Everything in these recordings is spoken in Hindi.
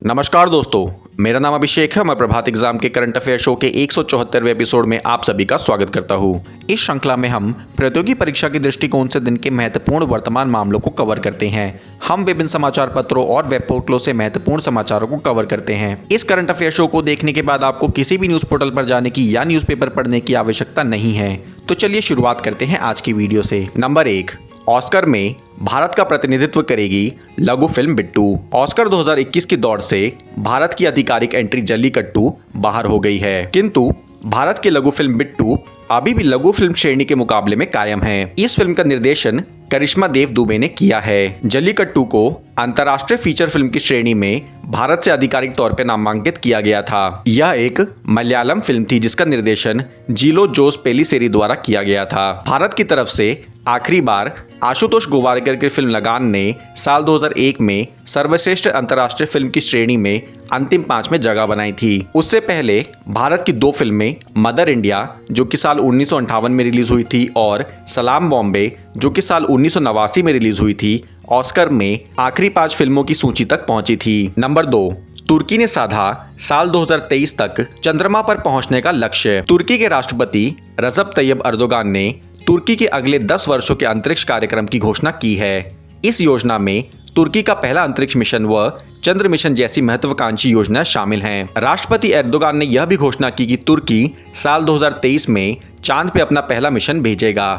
नमस्कार दोस्तों, मेरा नाम अभिषेक है। मैं प्रभात एग्जाम के करंट अफेयर शो के 174वें एपिसोड में आप सभी का स्वागत करता हूं। इस श्रृंखला में हम प्रतियोगी परीक्षा के दृष्टिकोण से दिन के महत्वपूर्ण वर्तमान मामलों को कवर करते हैं। हम विभिन्न समाचार पत्रों और वेब पोर्टलों से महत्वपूर्ण समाचारों को कवर करते हैं। इस करंट अफेयर शो को देखने के बाद आपको किसी भी न्यूज पोर्टल पर जाने की या न्यूज़पेपर पढ़ने की आवश्यकता नहीं है। तो चलिए शुरुआत करते हैं आज की वीडियो से। नंबर 1, ऑस्कर में भारत का प्रतिनिधित्व करेगी लघु फिल्म बिट्टू। ऑस्कर 2021 की दौड़ से भारत की आधिकारिक एंट्री जल्लीकट्टू बाहर हो गई है, किंतु भारत की लघु फिल्म बिट्टू अभी भी लघु फिल्म श्रेणी के मुकाबले में कायम है। इस फिल्म का निर्देशन करिश्मा देव दुबे ने किया है। जल्लीकट्टू को अंतर्राष्ट्रीय फीचर फिल्म की श्रेणी में भारत से आधिकारिक तौर पर नामांकित किया गया था। यह एक मलयालम फिल्म थी जिसका निर्देशन जिलो जोस पेलिसेरी द्वारा किया गया था। भारत की तरफ से आखिरी बार आशुतोष गोवारिकर की फिल्म लगान ने साल 2001 में सर्वश्रेष्ठ अंतर्राष्ट्रीय फिल्म की श्रेणी में अंतिम 5 में जगह बनाई थी। उससे पहले भारत की 2 फिल्में मदर इंडिया जो कि साल 1958 में रिलीज हुई थी और सलाम बॉम्बे जो कि साल 1989 में रिलीज हुई थी, ऑस्कर में आखिरी 5 फिल्मों की सूची तक पहुंची थी। नंबर 2, तुर्की ने साधा साल 2023 तक चंद्रमा पर पहुंचने का लक्ष्य। तुर्की के राष्ट्रपति रजब तैयब अर्दोगान ने तुर्की के अगले 10 वर्षों के अंतरिक्ष कार्यक्रम की घोषणा की है। इस योजना में तुर्की का पहला अंतरिक्ष मिशन व चंद्र मिशन जैसी महत्वाकांक्षी योजनाएं शामिल हैं। राष्ट्रपति एर्दोगान ने यह भी घोषणा की कि तुर्की साल 2023 में चांद पे अपना पहला मिशन भेजेगा।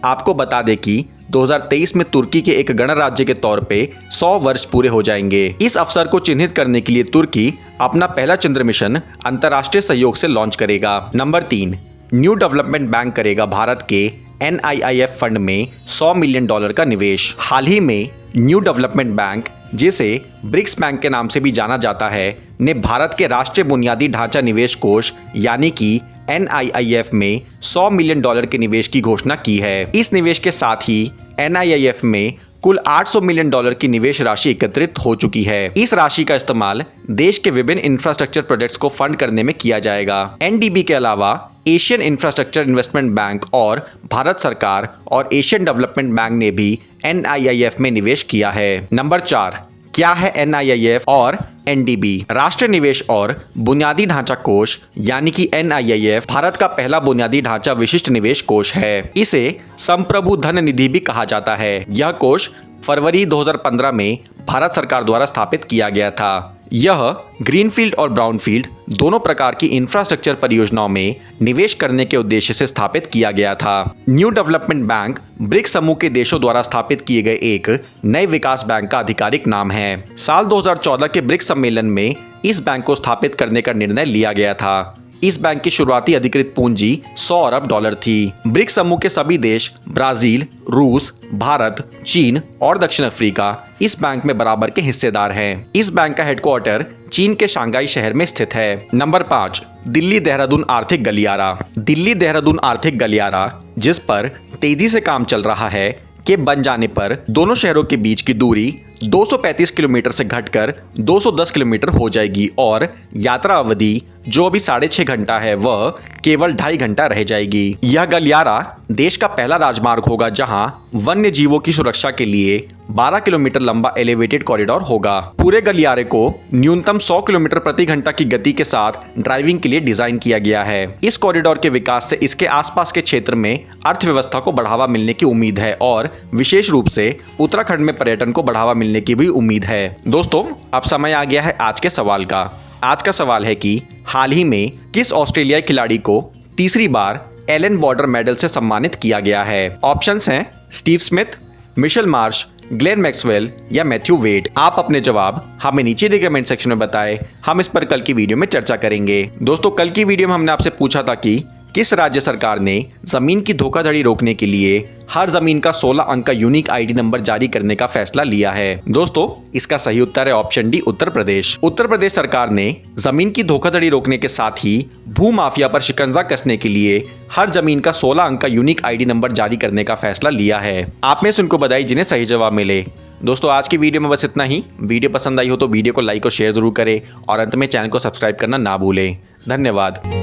आपको बता दें कि 2023 में तुर्की के एक गणराज्य के तौर पे 100 वर्ष पूरे हो जाएंगे। इस अवसर को चिन्हित करने के लिए तुर्की अपना पहला चंद्र मिशन अंतर्राष्ट्रीय सहयोग से लॉन्च करेगा। नंबर 3, न्यू डेवलपमेंट बैंक करेगा भारत के NIIF फंड में $100 मिलियन का निवेश। हाल ही में न्यू डेवलपमेंट बैंक, जिसे ब्रिक्स बैंक के नाम से भी जाना जाता है, ने भारत के राष्ट्रीय बुनियादी ढांचा निवेश कोष यानी कि NIIF में $100 मिलियन के निवेश की घोषणा की है। इस निवेश के साथ ही NIIF में कुल $800 मिलियन की निवेश राशि एकत्रित हो चुकी है। इस राशि का इस्तेमाल देश के विभिन्न इंफ्रास्ट्रक्चर प्रोजेक्ट्स को फंड करने में किया जाएगा। NDB के अलावा एशियन इंफ्रास्ट्रक्चर इन्वेस्टमेंट बैंक और भारत सरकार और एशियन डेवलपमेंट बैंक ने भी NIIF में निवेश किया है। नंबर 4, क्या है NIIF और NDB? राष्ट्रीय निवेश और बुनियादी ढांचा कोष यानी कि NIIF भारत का पहला बुनियादी ढांचा विशिष्ट निवेश कोष है। इसे संप्रभु धन निधि भी कहा जाता है। यह कोष फरवरी 2015 में भारत सरकार द्वारा स्थापित किया गया था। यह ग्रीनफील्ड और ब्राउनफील्ड दोनों प्रकार की इंफ्रास्ट्रक्चर परियोजनाओं में निवेश करने के उद्देश्य से स्थापित किया गया था। न्यू डेवलपमेंट बैंक ब्रिक्स समूह के देशों द्वारा स्थापित किए गए एक नए विकास बैंक का आधिकारिक नाम है। साल 2014 के ब्रिक्स सम्मेलन में इस बैंक को स्थापित करने का निर्णय लिया गया था। इस बैंक की शुरुआती अधिकृत पूंजी $100 अरब थी। ब्रिक्स समूह के सभी देश ब्राजील, रूस, भारत, चीन और दक्षिण अफ्रीका इस बैंक में बराबर के हिस्सेदार हैं। इस बैंक का हेडक्वार्टर चीन के शंघाई शहर में स्थित है। नंबर 5, दिल्ली देहरादून आर्थिक गलियारा। दिल्ली देहरादून आर्थिक गलियारा, जिस पर तेजी से काम चल रहा है, के बन जाने पर दोनों शहरों के बीच की दूरी 235 किलोमीटर से घटकर 210 किलोमीटर हो जाएगी और यात्रा अवधि जो अभी 6.5 घंटा है वह केवल 2.5 घंटा रह जाएगी। यह गलियारा देश का पहला राजमार्ग होगा जहां वन्य जीवों की सुरक्षा के लिए 12 किलोमीटर लंबा एलिवेटेड कॉरिडोर होगा। पूरे गलियारे को न्यूनतम 100 किलोमीटर प्रति घंटा की गति के साथ ड्राइविंग के लिए डिजाइन किया गया है। इस कॉरिडोर के विकास से इसके आसपास के क्षेत्र में अर्थव्यवस्था को बढ़ावा मिलने की उम्मीद है और विशेष रूप से उत्तराखंड में पर्यटन को बढ़ावा मिलने की भी उम्मीद है। दोस्तों, अब समय आ गया है आज के सवाल का। आज का सवाल है कि हाल ही में किस ऑस्ट्रेलियाई खिलाड़ी को तीसरी बार एलन बॉर्डर मेडल से सम्मानित किया गया है? ऑप्शंस हैं Steve Smith, Mitchell Marsh, Glenn Maxwell या मैथ्यू वेड। आप अपने जवाब हमें नीचे दिए कमेंट सेक्शन में बताएं। हम इस पर कल की वीडियो में चर्चा करेंगे। दोस्तों, कल की वीडियो में हमने आपसे पूछा था कि किस राज्य सरकार ने जमीन की धोखाधड़ी रोकने के लिए हर जमीन का 16 अंक का यूनिक ID नंबर जारी करने का फैसला लिया है? दोस्तों, इसका सही उत्तर है ऑप्शन डी, उत्तर प्रदेश। उत्तर प्रदेश सरकार ने जमीन की धोखाधड़ी रोकने के साथ ही भू माफिया पर शिकंजा कसने के लिए हर जमीन का 16 अंक का यूनिक ID नंबर जारी करने का फैसला लिया है। आप में से उनको बधाई जिन्हें सही जवाब मिले। दोस्तों, आज की वीडियो में बस इतना ही। वीडियो पसंद आई हो तो वीडियो को लाइक और शेयर जरूर करें और अंत में चैनल को सब्सक्राइब करना ना भूलें। धन्यवाद।